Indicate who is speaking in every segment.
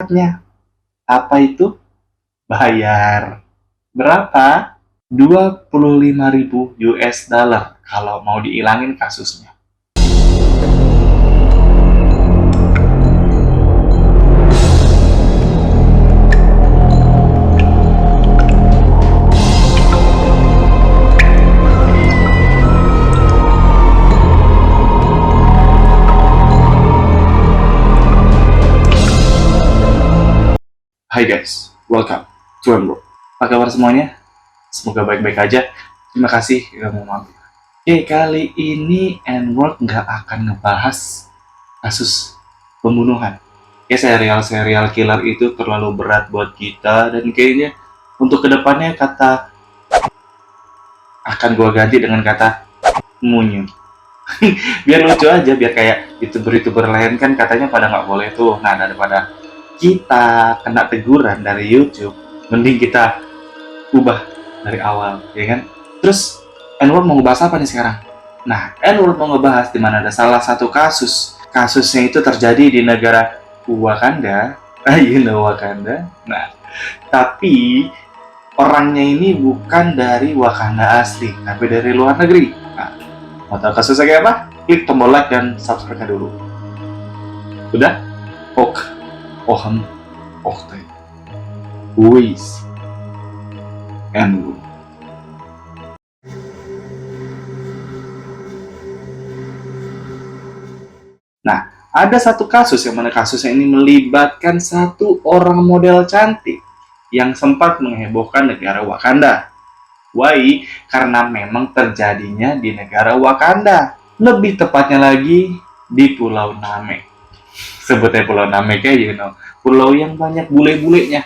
Speaker 1: Nya apa itu? Bayar. Berapa? 25.000 US dollar kalau mau diilangin kasusnya. Hai guys, welcome to Enroll. Apa kabar semuanya? Semoga baik-baik aja. Terima kasih udah mau mampir. Oke, kali ini Enroll nggak akan ngebahas kasus pembunuhan. Ya, serial-serial killer itu terlalu berat buat kita, dan kayaknya untuk kedepannya akan gue ganti dengan kata munyu. Biar lucu aja, biar kayak youtuber-youtuber lain kan katanya pada nggak boleh tuh. Nah, daripada kita kena teguran dari YouTube, mending kita ubah dari awal, ya kan? Terus, Enward mau ngebahas apa nih sekarang? Nah, Enward mau ngebahas di mana ada salah satu kasus. Kasusnya itu terjadi di negara Wakanda. You know Wakanda. Nah, tapi orangnya ini bukan dari Wakanda asli, tapi dari luar negeri. Nah, mau tahu kasusnya kayak apa? Klik tombol like dan subscribe-nya dulu. Udah? Ok. Oham. Okte. Wis. And nah, ada satu kasus yang mana kasusnya ini melibatkan satu orang model cantik yang sempat menghebohkan negara Wakanda. Why? Karena memang terjadinya di negara Wakanda. Lebih tepatnya lagi di Pulau Namek. Sebutnya Pulau Namek ya, you know. Pulau yang banyak bule-bulenya.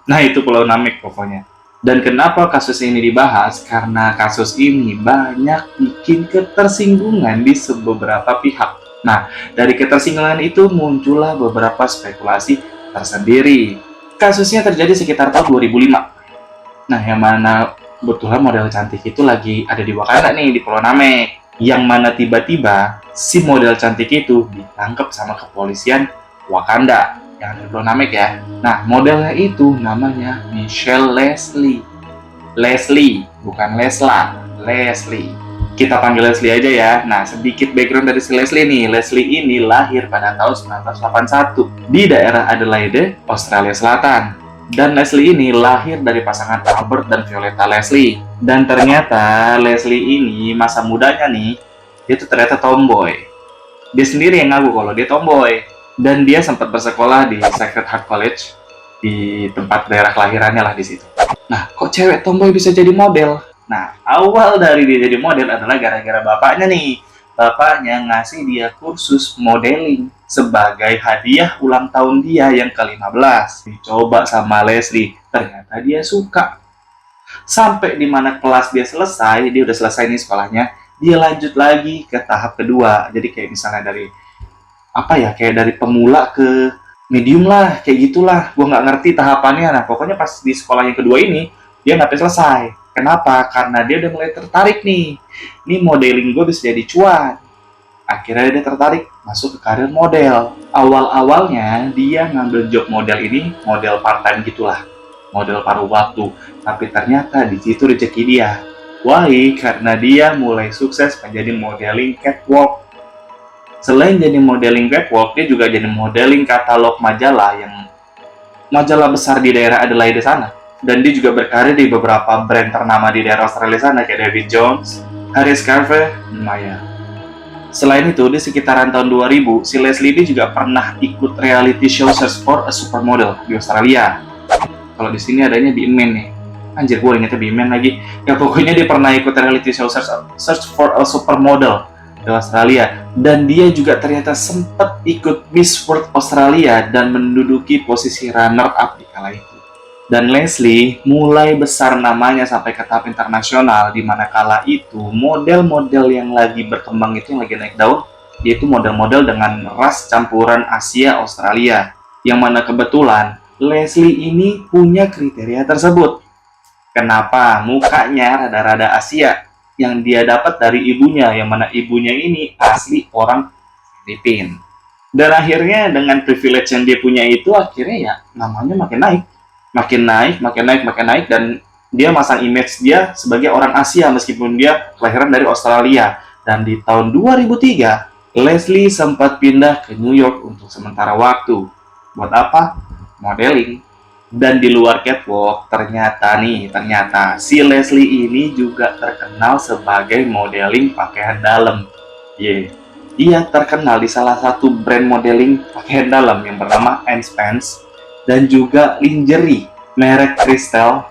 Speaker 1: Nah, itu Pulau Namek pokoknya. Dan kenapa kasus ini dibahas? Karena kasus ini banyak bikin ketersinggungan di beberapa pihak. Nah, dari ketersinggungan itu muncullah beberapa spekulasi tersendiri. Kasusnya terjadi sekitar tahun 2005. Nah, yang mana kebetulan model cantik itu lagi ada di Wakanda nih, di Pulau Namek. Yang mana tiba-tiba si model cantik itu ditangkap sama kepolisian Wakanda yang ada di Pulau Namek ya. Nah, modelnya itu namanya Michelle Leslie. Leslie, bukan Lesla. Leslie. Kita panggil Leslie aja ya. Nah, sedikit background dari si Leslie nih. Leslie ini lahir pada tahun 1981 di daerah Adelaide, Australia Selatan. Dan Leslie ini lahir dari pasangan Albert dan Violetta Leslie. Dan ternyata Leslie ini masa mudanya nih, dia tuh ternyata tomboy. Dia sendiri yang ngaku kalau dia tomboy. Dan dia sempat bersekolah di Sacred Heart College, di tempat daerah kelahirannya lah di situ. Nah, kok cewek tomboy bisa jadi model? Nah, awal dari dia jadi model adalah gara-gara bapaknya nih. Bapaknya ngasih dia kursus modeling sebagai hadiah ulang tahun dia yang ke-15. Dicoba sama Leslie, ternyata dia suka. Sampai di mana kelas dia selesai, dia udah selesai nih sekolahnya, dia lanjut lagi ke tahap kedua. Jadi kayak misalnya dari apa ya, kayak dari pemula ke medium lah, kayak gitulah. Gue nggak ngerti tahapannya. Nah, pokoknya pas di sekolah yang kedua ini dia nggak selesai. Kenapa? Karena dia udah mulai tertarik nih. Ini modeling gue bisa jadi cuan. Akhirnya dia tertarik masuk ke karir model. Awal-awalnya dia ngambil job model ini model part time gitulah, model paruh waktu. Tapi ternyata di situ rezeki dia. Why? Karena dia mulai sukses menjadi modeling catwalk. Selain jadi modeling catwalk, dia juga jadi modeling katalog majalah yang majalah besar di daerah Adelaide sana. Dan dia juga berkarir di beberapa brand ternama di daerah Australia sana kayak David Jones, Harris Carver, Maya. Selain itu, di sekitaran tahun 2000, si Leslie ini juga pernah ikut reality show Search for a Supermodel di Australia. Kalau di sini adanya di Imen nih. Anjir, gue ingetnya di Imen lagi. Ya pokoknya dia pernah ikut reality show Search for a Supermodel di Australia. Dan dia juga ternyata sempat ikut Miss World Australia dan menduduki posisi runner-up di kala itu. Dan Leslie mulai besar namanya sampai ke tahap internasional, di mana kala itu model-model yang lagi berkembang itu, yang lagi naik daun, yaitu model-model dengan ras campuran Asia Australia. Yang mana kebetulan Leslie ini punya kriteria tersebut. Kenapa? Mukanya rada-rada Asia yang dia dapat dari ibunya, yang mana ibunya ini asli orang Filipina. Dan akhirnya dengan privilege yang dia punya itu, akhirnya ya namanya makin naik, makin naik, makin naik, makin naik, dan dia masang image dia sebagai orang Asia meskipun dia kelahiran dari Australia. Dan di tahun 2003, Leslie sempat pindah ke New York untuk sementara waktu. Buat apa? Modeling. Dan di luar catwalk, ternyata si Leslie ini juga terkenal sebagai modeling pakaian dalam. Yeah. Dia terkenal di salah satu brand modeling pakaian dalam yang bernama Anne Spence dan juga lingerie merek Crystal.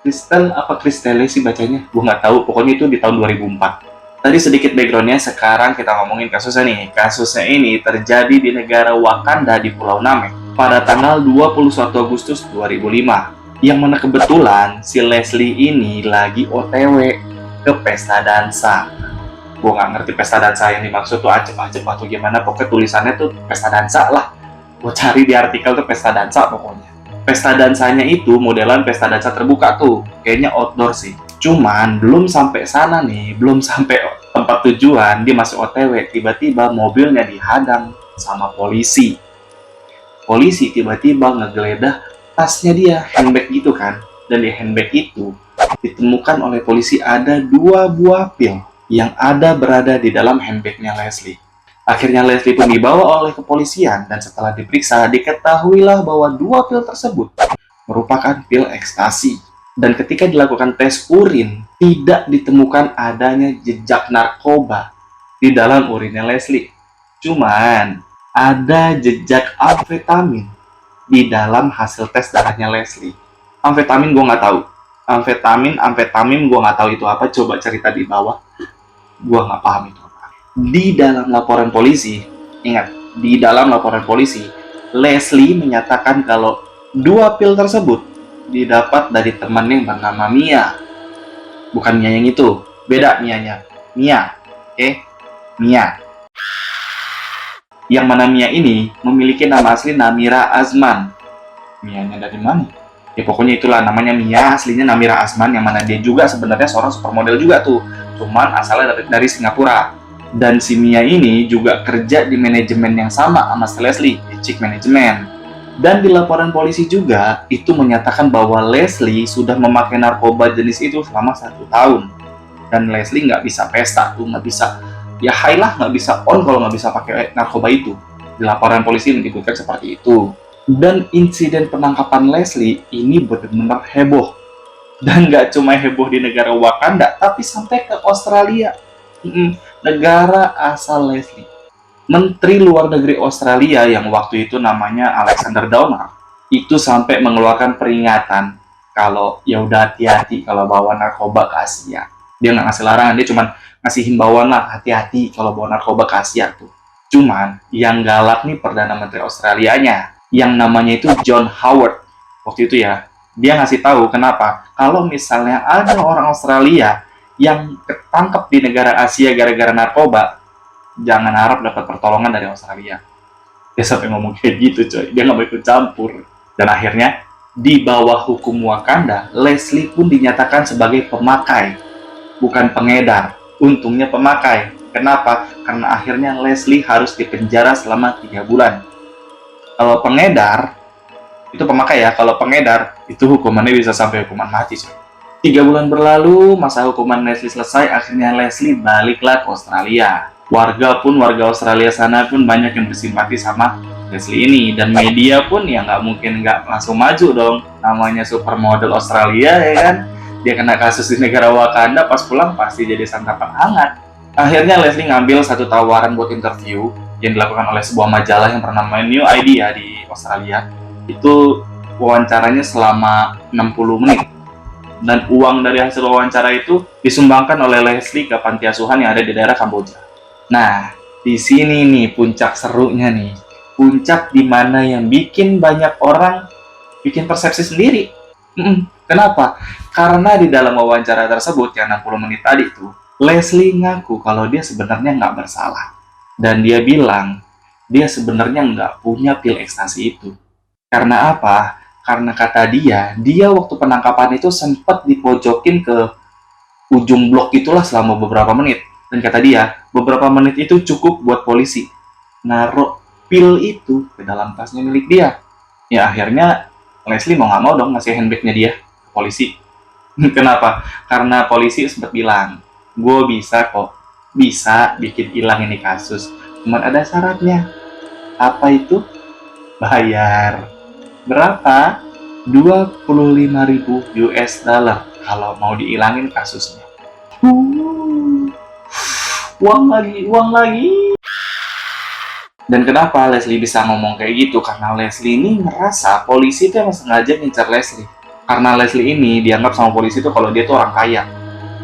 Speaker 1: Crystal apa Crystelle sih bacanya? Gue nggak tahu. Pokoknya itu di tahun 2004. Tadi sedikit backgroundnya, sekarang kita ngomongin kasusnya nih. Kasusnya ini terjadi di negara Wakanda di Pulau Namek pada tanggal 21 Agustus 2005. Yang mana kebetulan si Leslie ini lagi OTW ke pesta dansa. Gue nggak ngerti pesta dansa yang dimaksud tuh acep-acep atau gimana. Pokoknya tulisannya tuh pesta dansa lah. Gue cari di artikel tuh pesta dansa pokoknya. Pesta dansanya itu modelan pesta dansa terbuka tuh. Kayaknya outdoor sih. Cuman belum sampai sana nih, belum sampai tempat tujuan, dia masih OTW, tiba-tiba mobilnya dihadang sama polisi. Polisi tiba-tiba ngegeledah tasnya dia, handbag gitu kan. Dan di handbag itu ditemukan oleh polisi ada 2 buah pil yang berada di dalam handbagnya Leslie. Akhirnya Leslie pun dibawa oleh kepolisian dan setelah diperiksa diketahuilah bahwa 2 pil tersebut merupakan pil ekstasi. Dan ketika dilakukan tes urin, tidak ditemukan adanya jejak narkoba di dalam urinnya Leslie. Cuman, ada jejak amfetamin di dalam hasil tes darahnya Leslie. Amfetamin gue nggak tahu. Amfetamin gue nggak tahu itu apa. Coba cerita di bawah. Gue nggak paham itu apa. Di dalam laporan polisi, ingat, di dalam laporan polisi, Leslie menyatakan kalau 2 pil tersebut didapat dari teman yang bernama Mia. Bukan Mia yang itu, beda Mianya. Mia, oke? Mia. Yang mana Mia ini memiliki nama asli Namira Azman. Mianya dari mana? Ya pokoknya itulah namanya Mia, aslinya Namira Azman, yang mana dia juga sebenarnya seorang supermodel juga tuh. Cuman asalnya dari Singapura. Dan si Mia ini juga kerja di manajemen yang sama sama Leslie, di Chic Management. Dan di laporan polisi juga, itu menyatakan bahwa Leslie sudah memakai narkoba jenis itu selama 1 tahun. Dan Leslie nggak bisa pesta tuh, nggak bisa, ya high lah, nggak bisa on kalau nggak bisa pakai narkoba itu. Di laporan polisi menyebutkan seperti itu. Dan insiden penangkapan Leslie ini benar-benar heboh. Dan nggak cuma heboh di negara Wakanda, tapi sampai ke Australia. Negara asal Leslie. Menteri Luar Negeri Australia yang waktu itu namanya Alexander Downer itu sampai mengeluarkan peringatan kalau ya udah hati-hati kalau bawa narkoba ke Asia. Dia nggak ngasih larangan, dia cuma ngasih himbauan lah, hati-hati kalau bawa narkoba ke Asia tuh. Cuman yang galak nih Perdana Menteri Australianya yang namanya itu John Howard. Waktu itu ya, dia ngasih tahu kenapa kalau misalnya ada orang Australia yang ketangkep di negara Asia gara-gara narkoba, jangan harap dapat pertolongan dari Australia. Dia sampai ngomong kayak gitu coy, dia nggak mau ikut campur. Dan akhirnya di bawah hukum Wakanda, Leslie pun dinyatakan sebagai pemakai, bukan pengedar. Untungnya pemakai. Kenapa? Karena akhirnya Leslie harus dipenjara selama 3 bulan. Kalau pengedar, itu pemakai ya, kalau pengedar, itu hukumannya bisa sampai hukuman mati coy. 3 bulan berlalu, masa hukuman Leslie selesai, akhirnya Leslie baliklah ke Australia. Warga Australia sana pun banyak yang bersimpati sama Leslie ini, dan media pun ya nggak mungkin nggak langsung maju dong, namanya supermodel Australia ya kan, dia kena kasus di negara Wakanda, pas pulang pasti jadi santapan hangat. Akhirnya Leslie ngambil satu tawaran buat interview yang dilakukan oleh sebuah majalah yang bernama New Idea di Australia. Itu wawancaranya selama 60 menit, dan uang dari hasil wawancara itu disumbangkan oleh Leslie ke panti asuhan yang ada di daerah Kamboja. Nah, di sini nih puncak serunya nih. Puncak dimana yang bikin banyak orang bikin persepsi sendiri. Kenapa? Karena di dalam wawancara tersebut yang 60 menit tadi itu, Leslie ngaku kalau dia sebenarnya nggak bersalah. Dan dia bilang, dia sebenarnya nggak punya pil ekstasi itu. Karena apa? Karena kata dia waktu penangkapan itu sempat dipojokin ke ujung blok itulah selama beberapa menit. Dan kata dia, beberapa menit itu cukup buat polisi naruh pil itu ke dalam tasnya milik dia. Ya akhirnya Leslie mau nggak mau dong ngasih handbagnya dia ke polisi. Kenapa? Karena polisi sempat bilang, gue bisa kok, bisa bikin hilang ini kasus. Cuman ada syaratnya. Apa itu? Bayar. Berapa? 25.000 US dollar kalau mau dihilangin kasusnya. Uang lagi, uang lagi. Dan kenapa Leslie bisa ngomong kayak gitu? Karena Leslie ini ngerasa polisi itu emang sengaja ngincar Leslie. Karena Leslie ini dianggap sama polisi itu kalau dia tuh orang kaya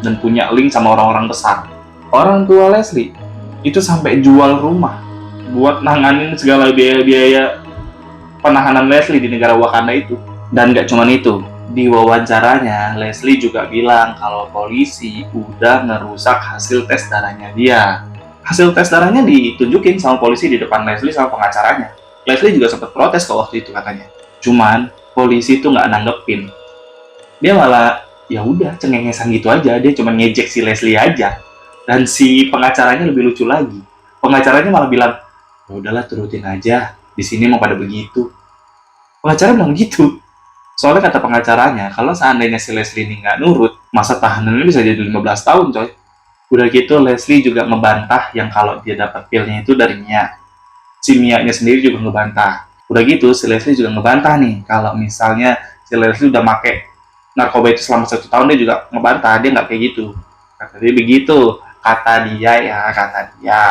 Speaker 1: dan punya link sama orang-orang besar. Orang tua Leslie itu sampai jual rumah buat nanganin segala biaya-biaya penahanan Leslie di negara Wakanda itu. Dan gak cuma itu, di wawancaranya Leslie juga bilang kalau polisi udah ngerusak hasil tes darahnya dia. Hasil tes darahnya ditunjukin sama polisi di depan Leslie sama pengacaranya. Leslie juga sempat protes ke waktu itu katanya. Cuman polisi itu nggak nanggepin. Dia malah ya udah cengengesan gitu aja. Dia cuma ngejek si Leslie aja. Dan si pengacaranya lebih lucu lagi. Pengacaranya malah bilang, ya udahlah turutin aja. Di sini mau pada begitu. Pengacara bilang gitu. Soalnya kata pengacaranya, kalau seandainya si Leslie ini nggak nurut, masa tahanannya bisa jadi 15 tahun coy. Udah gitu Leslie juga ngebantah yang kalau dia dapat pilnya itu dari Mia. Si Mia-nya sendiri juga ngebantah. Udah gitu si Leslie juga ngebantah nih kalau misalnya si Leslie udah make narkoba itu selama 1 tahun, dia juga ngebantah, dia nggak kayak gitu. Kata dia begitu, kata dia ya, kata dia.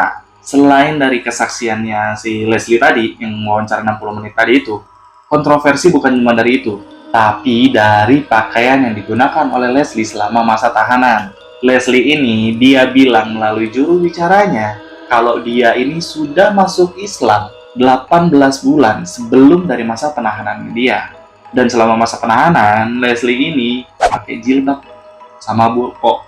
Speaker 1: Selain dari kesaksiannya si Leslie tadi, yang wawancara 60 menit tadi itu, kontroversi bukan cuma dari itu, tapi dari pakaian yang digunakan oleh Leslie selama masa tahanan. Leslie ini dia bilang melalui juru bicaranya kalau dia ini sudah masuk Islam 18 bulan sebelum dari masa penahanan dia. Dan selama masa penahanan, Leslie ini pakai jilbab sama burqa.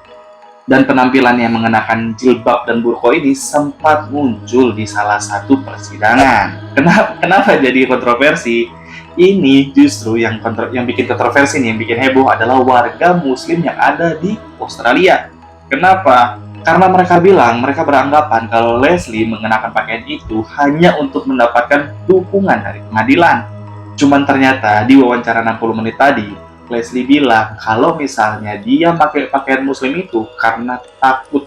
Speaker 1: Dan penampilannya mengenakan jilbab dan burqa ini sempat muncul di salah satu persidangan. Kenapa jadi kontroversi? Ini justru yang bikin kontroversi nih, yang bikin heboh adalah warga muslim yang ada di Australia. Kenapa? Karena mereka bilang, mereka beranggapan kalau Leslie mengenakan pakaian itu hanya untuk mendapatkan dukungan dari pengadilan. Cuman ternyata di wawancara 60 menit tadi, Leslie bilang kalau misalnya dia pakai pakaian muslim itu karena takut.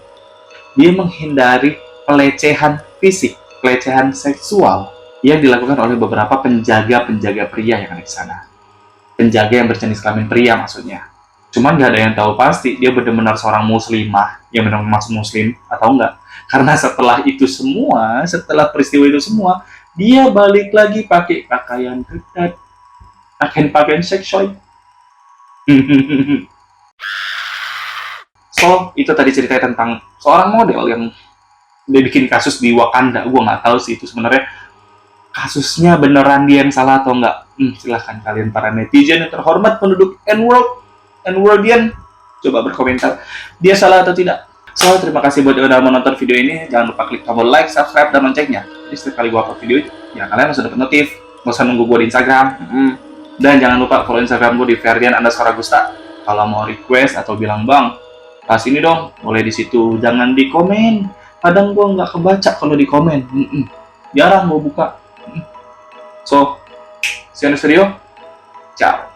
Speaker 1: Dia menghindari pelecehan fisik, pelecehan seksual yang dilakukan oleh beberapa penjaga-penjaga pria yang ada di sana. Penjaga yang berjenis kelamin pria maksudnya. Cuman gak ada yang tahu pasti dia benar-benar seorang muslimah yang benar-benar masuk muslim atau enggak. Karena setelah itu semua, setelah peristiwa itu semua, dia balik lagi pakai pakaian ketat, pakaian seksual. So, itu tadi ceritanya tentang seorang model yang dia bikin kasus di Wakanda. Gue nggak tahu sih itu sebenarnya kasusnya beneran dia yang salah atau enggak. Silahkan kalian para netizen yang terhormat penduduk N-Worldian coba berkomentar dia salah atau tidak. So, terima kasih buat yang udah menonton video ini. Jangan lupa klik tombol like, subscribe, dan loncengnya. Jadi setiap kali gue upload video ya kalian langsung dapat notif. Gak usah nunggu gue di Instagram. Dan jangan lupa follow Instagram gue di Ferdian_Agusta. Kalau mau request atau bilang bang, pas ini dong, boleh di situ. Jangan di komen. Kadang gue nggak kebaca kalau di komen. Jarang gue buka. So, see you next video. Ciao.